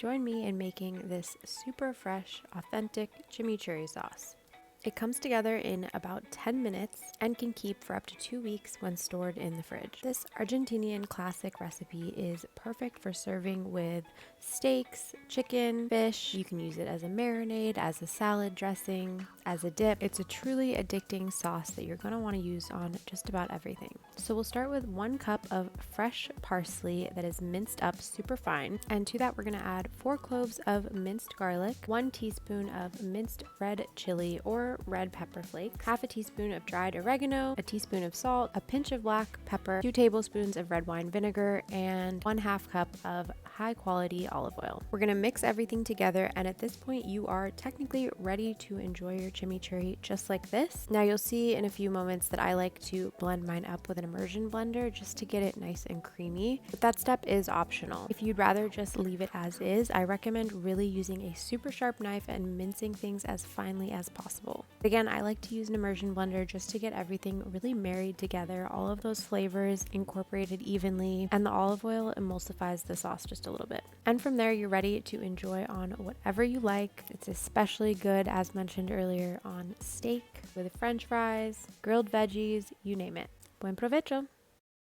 Join me in making this super fresh, authentic chimichurri sauce. It comes together in about 10 minutes and can keep for up to 2 weeks when stored in the fridge. This Argentinian classic recipe is perfect for serving with steaks, chicken, fish. You can use it as a marinade, as a salad dressing, as a dip. It's a truly addicting sauce that you're going to want to use on just about everything. So we'll start with 1 cup of fresh parsley that is minced up super fine. And to that, we're going to add 4 cloves of minced garlic, 1 teaspoon of minced red chili or red pepper flakes, half a teaspoon of dried oregano, a teaspoon of salt, a pinch of black pepper, 2 tablespoons of red wine vinegar, and 1/2 cup of high quality olive oil. We're going to mix everything together, and at this point you are technically ready to enjoy your chimichurri just like this. Now you'll see in a few moments that I like to blend mine up with an immersion blender just to get it nice and creamy, but that step is optional. If you'd rather just leave it as is, I recommend really using a super sharp knife and mincing things as finely as possible. Again, I like to use an immersion blender just to get everything really married together, all of those flavors incorporated evenly, and the olive oil emulsifies the sauce just a little bit. And from there, you're ready to enjoy on whatever you like. It's especially good, as mentioned earlier, on steak, with French fries, grilled veggies, you name it. Buen provecho!